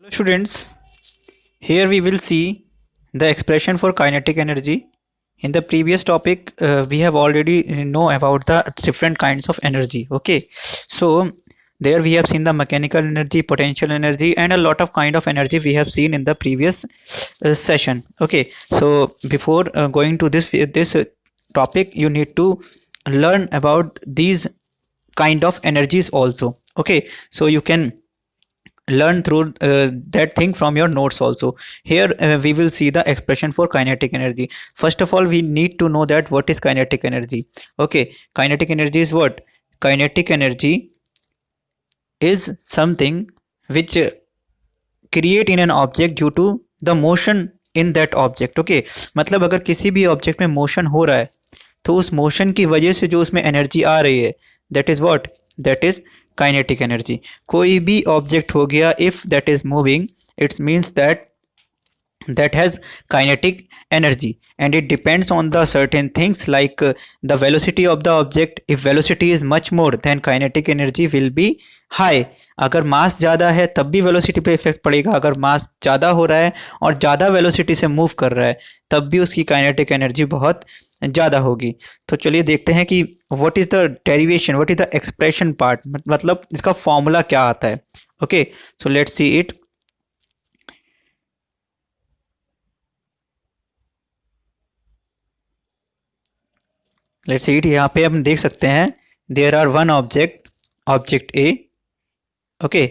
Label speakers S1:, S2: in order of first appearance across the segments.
S1: Hello students, here we will see the expression for kinetic energy. In the previous topic, we have already know about the different kinds of energy. Okay, so there we have seen the mechanical energy, potential energy, and a lot of kind of energy we have seen in the previous session. Okay, so before going to this topic, you need to learn about these kind of energies also. Okay, so you can learn through that thing from your notes also. Here we will see the expression for kinetic energy. First of all, we need to know that what is kinetic energy. Okay, kinetic energy is what? Kinetic energy is something which create in an object due to the motion in that object. Okay, मतलब अगर किसी भी object में motion हो रहा है तो उस मोशन की वजह से जो उसमें एनर्जी आ रही है, that is what? That is kinetic energy. कोई भी ऑब्जेक्ट हो गया, if that is moving, it's means that has kinetic energy, and it depends on the certain things like the velocity of the object. If velocity is much more, then kinetic energy will be high. अगर मास ज़्यादा है तब भी velocity पे effect पड़ेगा. अगर मास ज़्यादा हो रहा है और ज़्यादा वेलोसिटी से मूव कर रहा है तब भी उसकी काइनेटिक एनर्जी बहुत ज़्यादा होगी. तो चलिए देखते हैं कि what is the derivation, what is the expression part, मतलब इसका फॉर्मूला क्या आता है. Okay, so let's see it. Let's see it. यहाँ पे हम देख सकते हैं there are one object A. Okay,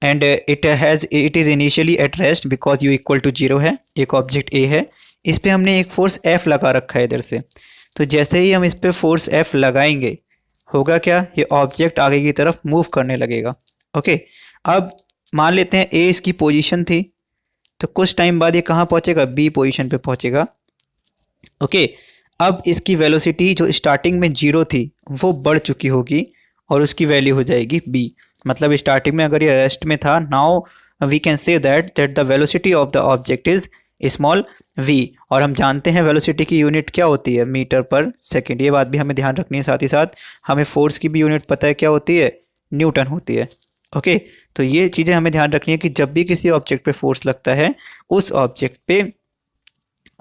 S1: and it is initially at rest because u equal to zero है. एक ऑब्जेक्ट ए है, इस पर हमने एक फोर्स एफ लगा रखा है इधर से. तो जैसे ही हम इस पर फोर्स एफ लगाएंगे होगा क्या? ये ऑब्जेक्ट आगे की तरफ मूव करने लगेगा. ओके, अब मान लेते हैं ए इसकी पोजीशन थी, तो कुछ टाइम बाद ये कहाँ पहुँचेगा? बी पोजीशन पे पहुँचेगा. ओके, अब इसकी वेलोसिटी जो स्टार्टिंग में जीरो थी वो बढ़ चुकी होगी और उसकी वैल्यू हो जाएगी बी. मतलब स्टार्टिंग में अगर ये रेस्ट में था, now we can say that the velocity of the object is small v. और हम जानते हैं वेलोसिटी की यूनिट क्या होती है? मीटर पर सेकेंड. ये बात भी हमें ध्यान रखनी है. साथ ही साथ हमें फोर्स की भी यूनिट पता है क्या होती है? न्यूटन होती है. ओके, तो ये चीज़ें हमें ध्यान रखनी है कि जब भी किसी ऑब्जेक्ट पे फोर्स लगता है, उस ऑब्जेक्ट पे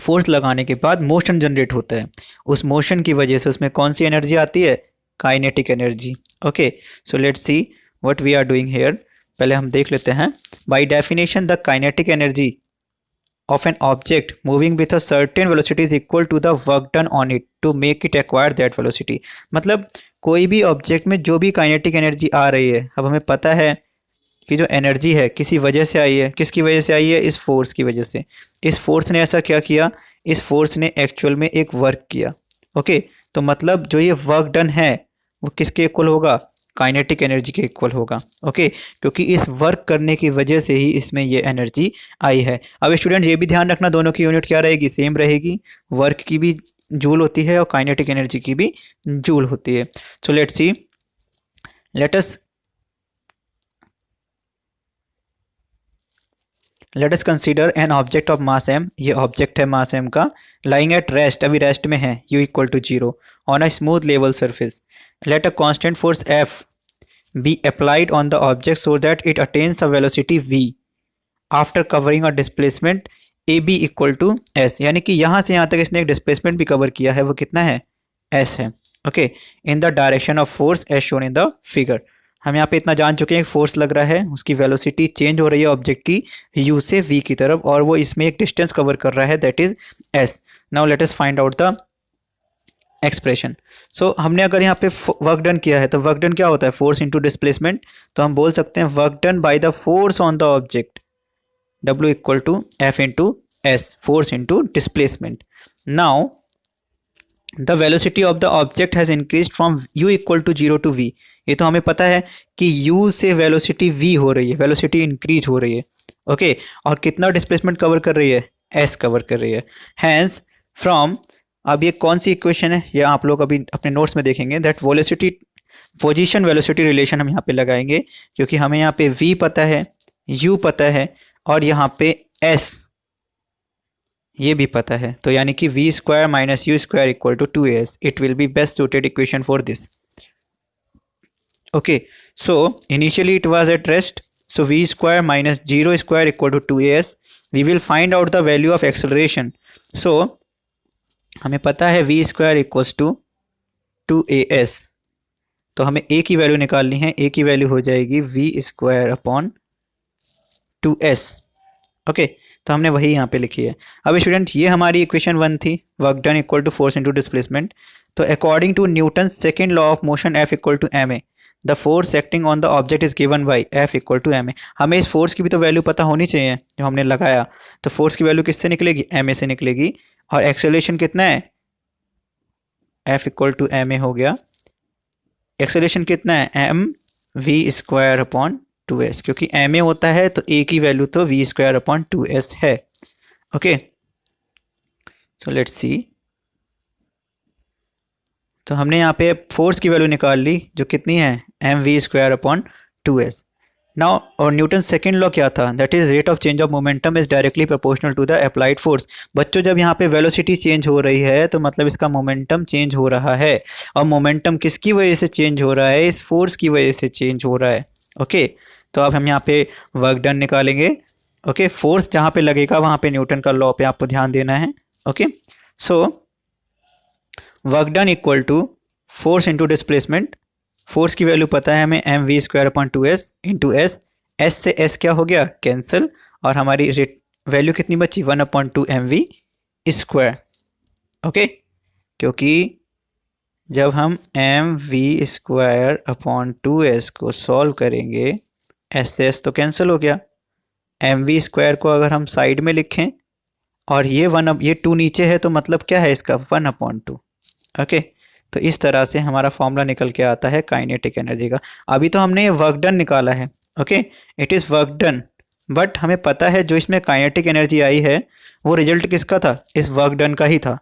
S1: फोर्स लगाने के बाद मोशन जनरेट होता है. उस मोशन की वजह से उसमें कौन सी एनर्जी आती है? Kinetic energy. Okay, so let's see what we are doing here. पहले हम देख लेते हैं. By definition the kinetic energy of an object moving with a certain velocity is equal to the work done on it to make it acquire that velocity. मतलब कोई भी object में जो भी काइनेटिक एनर्जी आ रही है, अब हमें पता है कि जो एनर्जी है किसी वजह से आई है. किसकी वजह से आई है? इस फोर्स की वजह से. इस फोर्स ने ऐसा क्या किया? इस फोर्स ने एक्चुअल में एक वर्क किया. ओके, तो मतलब जो ये वर्क डन है वो किसके इक्वल होगा? काइनेटिक एनर्जी के इक्वल होगा. ओके, क्योंकि इस वर्क करने की वजह से ही इसमें ये एनर्जी आई है. अब स्टूडेंट ये भी ध्यान रखना, दोनों की यूनिट क्या रहेगी? सेम रहेगी. वर्क की भी जूल होती है और काइनेटिक एनर्जी की भी जूल होती है. So let's see, let us consider an object of mass m. ये ऑब्जेक्ट है मास एम का, लाइंग एट रेस्ट, अभी रेस्ट में है, u equal to zero, on a smooth level surface. Let a constant force F be applied on the object so that it attains a velocity v after covering a displacement AB equal to s. यानी कि यहाँ से यहाँ तक इसने एक displacement भी cover किया है, वो कितना है? s है. Okay, in the direction of force as shown in the figure. हम यहाँ पे इतना जान चुके हैं, फोर्स लग रहा है, उसकी वेलोसिटी चेंज हो रही है ऑब्जेक्ट की u से v की तरफ, और वो इसमें एक डिस्टेंस कवर कर रहा है, that is s. Now let us find out the expression. So हमने अगर यहाँ पे वर्क डन किया है तो वर्क डन क्या होता है? Force into displacement. तो हम बोल सकते हैं work done by the force on the object, W equal to F into S, force into displacement. Now the velocity of the object has increase from u equal to zero to v. ये तो हमें पता है कि u से velocity v हो रही है, वेलोसिटी इंक्रीज हो रही है. ओके, और कितना डिस्प्लेसमेंट कवर कर रही है? s कवर कर रही है. हैंस फ्रॉम, अब ये कौन सी इक्वेशन है ये आप लोग अभी अपने नोट्स में देखेंगे. That velocity, position velocity relation हम यहाँ पे लगाएंगे, क्योंकि हमें यहाँ पे v पता है, u पता है, और यहाँ पे s ये भी पता है. तो यानी कि v square minus u square equal to 2as. It will be best suited equation for this. Okay, so initially it was at rest, So v square minus 0 square equal to 2as. We will find out the value of acceleration. So हमें पता है v square equals to 2as. तो हमें a की value निकालनी है. a की value हो जाएगी v square upon 2s. Okay, तो हमने वही यहाँ पे लिखी है. अब स्टूडेंट ये हमारी इक्वेशन 1 थी, work done equal to force into displacement. तो according to Newton second law of motion F equal to ma, the force acting on the object is given by F equal to ma. हमें इस force की भी तो value पता होनी चाहिए जो हमने लगाया. तो फोर्स की वैल्यू किससे निकलेगी? ma से निकलेगी. और एक्सेलरेशन कितना है? F इक्वल टू ma हो गया. एक्सेलरेशन कितना है? m v square upon 2s. क्योंकि ma होता है तो a की वैल्यू तो v स्क्वायर अपॉन 2s है. ओके, सो लेट्स सी. तो हमने यहाँ पे फोर्स की वैल्यू निकाल ली जो कितनी है? mv square upon 2s. Now और न्यूटन सेकेंड लॉ क्या था? That is rate of change of momentum is directly proportional to the applied force. बच्चों, जब यहाँ पे वेलोसिटी चेंज हो रही है तो मतलब इसका मोमेंटम चेंज हो रहा है. और मोमेंटम किसकी वजह से चेंज हो रहा है? इस फोर्स की वजह से चेंज हो रहा है. ओके, तो अब हम यहाँ पे वर्क डन निकालेंगे. ओके, फोर्स जहाँ पे लगेगा वहाँ पे न्यूटन का लॉ पे आपको ध्यान देना है. Okay, so work done equal to force into displacement. Force की वैल्यू पता है हमें mv square upon 2s into S. S से एस क्या हो गया? कैंसिल. और हमारी वैल्यू कितनी बची? 1/2 mv स्क्वायर. ओके, क्योंकि जब हम mv स्क्वायर अपॉन 2s को सॉल्व करेंगे, एस से एस तो कैंसिल हो गया. mv स्क्वायर को अगर हम साइड में लिखें और ये 2 नीचे है तो मतलब क्या है इसका? 1/2. ओके, तो इस तरह से हमारा फॉर्मूला निकल के आता है काइनेटिक एनर्जी का. अभी तो हमने वर्क डन निकाला है. Okay, it is work done. But हमें पता है जो इसमें काइनेटिक एनर्जी आई है वो रिजल्ट किसका था? इस वर्क डन का ही था.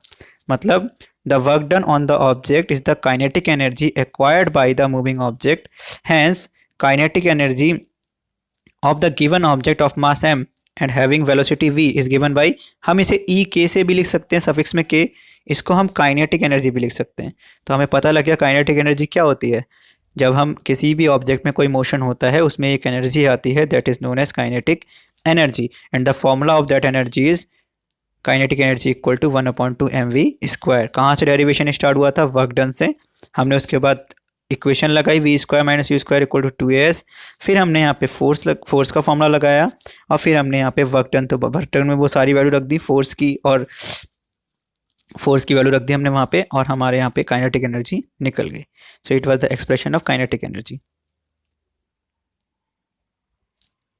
S1: मतलब the work done on the object is the kinetic energy acquired by the moving object. Hence kinetic energy of the given object of mass m and having velocity v is given by, हम इसे ई के से भी लिख सकते हैं, suffix में के. इसको हम काइनेटिक एनर्जी भी लिख सकते हैं. तो हमें पता लग गया काइनेटिक एनर्जी क्या होती है. जब हम किसी भी ऑब्जेक्ट में कोई मोशन होता है उसमें एक एनर्जी आती है, that is known as kinetic energy. And the formula of that energy is kinetic energy equal to 1/2 mv square. कहाँ से डेरिवेशन स्टार्ट हुआ था? वर्क डन से. हमने उसके बाद इक्वेशन लगाई v square minus u square equal to 2as. फिर हमने यहाँ पे फोर्स का फॉर्मूला लगाया और फिर हमने यहाँ पे वर्क डन, तो वर्क डन में वो सारी वैल्यू रख दी फोर्स की, और फोर्स की वैल्यू रख दी हमने वहाँ पे, और हमारे यहाँ पे काइनेटिक एनर्जी निकल गई. So it was the expression of kinetic energy.